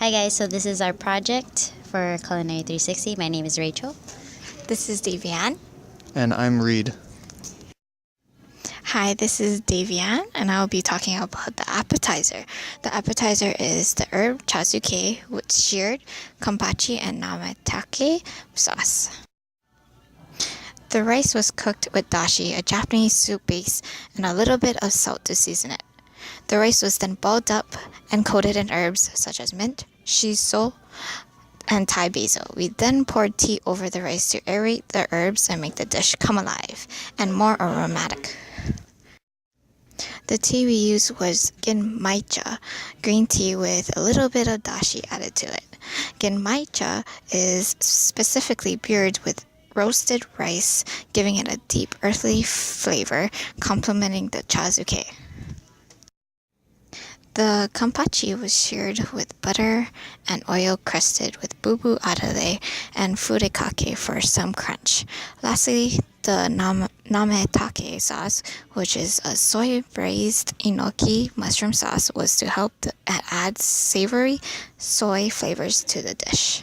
Hi guys, so this is our project for Culinary 360. My name is Rachel. This is Davian. And I'm Reed. Hi, this is Davian, and I'll be talking about the appetizer. The appetizer is the herb chazuke with seared kampachi and nametake sauce. The rice was cooked with dashi, a Japanese soup base, and a little bit of salt to season it. The rice was then boiled up and coated in herbs such as mint, shiso, and Thai basil. We then poured tea over the rice to aerate the herbs and make the dish come alive and more aromatic. The tea we used was ginmaicha, green tea with a little bit of dashi added to it. Ginmaicha is specifically brewed with roasted rice, giving it a deep earthly flavor, complementing the chazuke. The kampachi was seared with butter and oil crusted with bubu arare and furikake for some crunch. Lastly, the nametake sauce, which is a soy braised enoki mushroom sauce, was to help add savory soy flavors to the dish.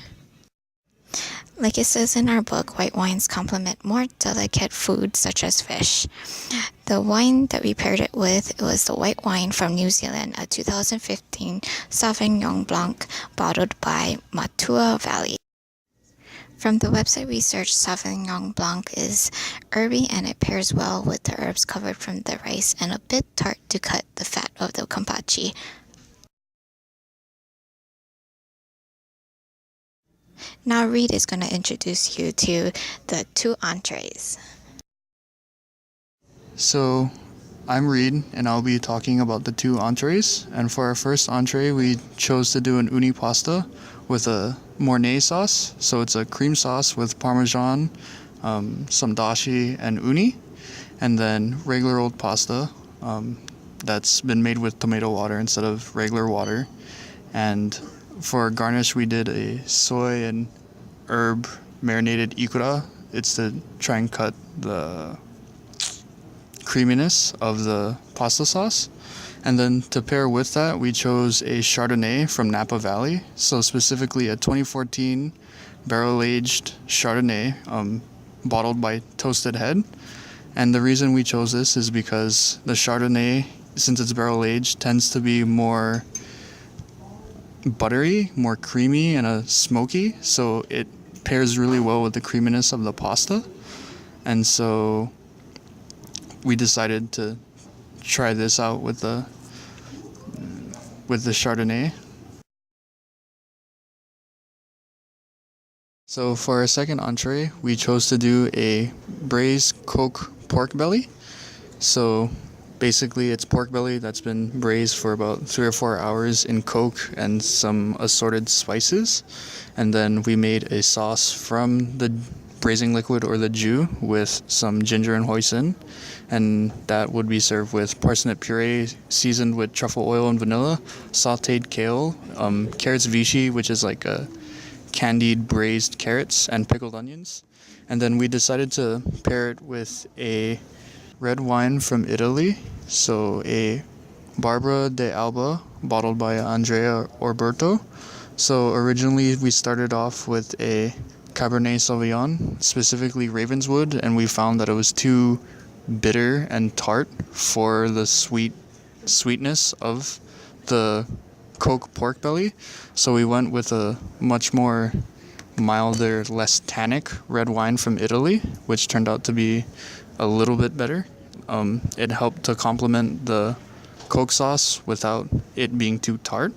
Like it says in our book, white wines complement more delicate foods such as fish. The wine that we paired it with was the white wine from New Zealand, a 2015 Sauvignon Blanc bottled by Matua Valley. From the website we searched, Sauvignon Blanc is herby and it pairs well with the herbs covered from the rice and a bit tart to cut the fat of the kampachi. Now Reed is going to introduce you to the two entrees. So, I'm Reed, and I'll be talking about the two entrees. And for our first entree, we chose to do an uni pasta with a Mornay sauce. So it's a cream sauce with Parmesan, some dashi, and uni. And then regular old pasta that's been made with tomato water instead of regular water. And for garnish, we did a soy and herb marinated ikura. It's to try and cut the creaminess of the pasta sauce. And then to pair with that, we chose a Chardonnay from Napa Valley. So specifically a 2014 barrel-aged Chardonnay bottled by Toasted Head. And the reason we chose this is because the Chardonnay, since it's barrel-aged, tends to be more buttery, more creamy, and smoky. So it pairs really well with the creaminess of the pasta. And so we decided to try this out with the Chardonnay. So for our second entree, we chose to do a braised coke pork belly. So basically it's pork belly that's been braised for about 3 or 4 hours in coke and some assorted spices. And then we made a sauce from the braising liquid or the jus with some ginger and hoisin, and that would be served with parsnip puree seasoned with truffle oil and vanilla, sautéed kale, carrots vichy, which is like a candied braised carrots, and pickled onions. And then we decided to pair it with a red wine from Italy, so a Barbera de Alba bottled by Andrea Orberto. So originally we started off with a Cabernet Sauvignon, specifically Ravenswood, and we found that it was too bitter and tart for the sweetness of the coke pork belly. So we went with a much more milder, less tannic red wine from Italy, which turned out to be a little bit better. It helped to complement the coke sauce without it being too tart.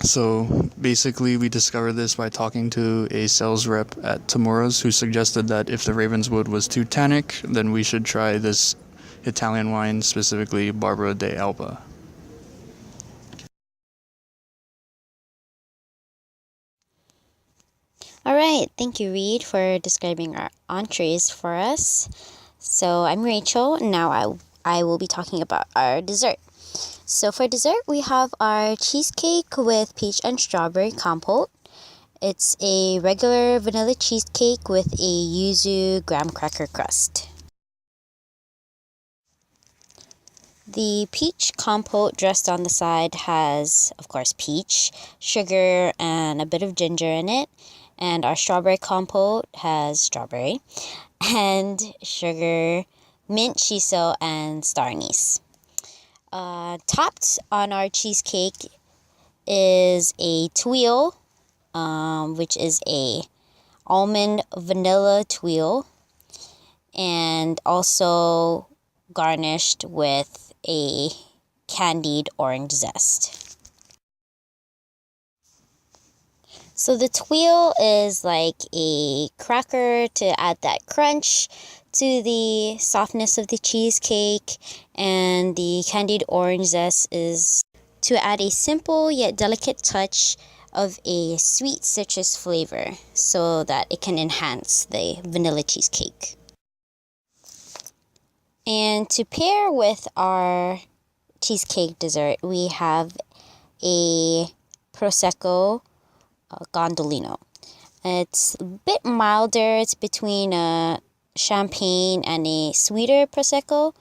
So basically we discovered this by talking to a sales rep at Tamura's who suggested that if the Ravenswood was too tannic, then we should try this Italian wine, specifically Barbera de Alba. Alright, thank you Reed for describing our entrees for us. So I'm Rachel, and now I will be talking about our dessert. So for dessert, we have our cheesecake with peach and strawberry compote. It's a regular vanilla cheesecake with a yuzu graham cracker crust. The peach compote dressed on the side has, of course, peach, sugar, and a bit of ginger in it. And our strawberry compote has strawberry and sugar, mint shiso, and star anise. Topped on our cheesecake is a tuile, which is a almond vanilla tuile, and also garnished with a candied orange zest. So the tuile is like a cracker to add that crunch to the softness of the cheesecake, and the candied orange zest is to add a simple yet delicate touch of a sweet citrus flavor so that it can enhance the vanilla cheesecake. And to pair with our cheesecake dessert, we have a Prosecco Gondolino. It's a bit milder. It's between a champagne and a sweeter Prosecco.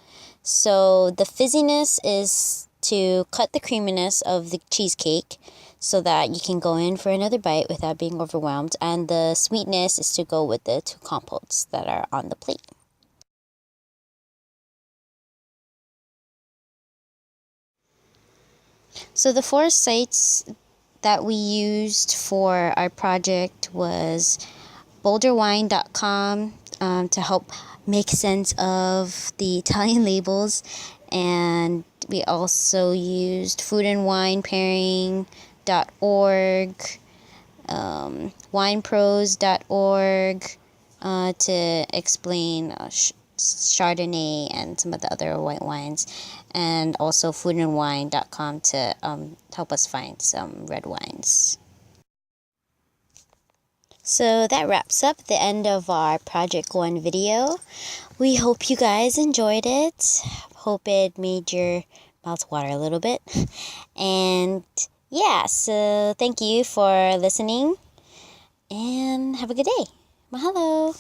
So the fizziness is to cut the creaminess of the cheesecake so that you can go in for another bite without being overwhelmed. And the sweetness is to go with the two compotes that are on the plate. So the 4 sites that we used for our project was boulderwine.com to help make sense of the Italian labels, and we also used foodandwinepairing.org, winepros.org to explain Chardonnay and some of the other white wines, and also foodandwine.com to help us find some red wines. So that wraps up the end of our Project 1 video. We hope you guys enjoyed it. Hope it made your mouth water a little bit. And yeah, so thank you for listening and have a good day. Mahalo!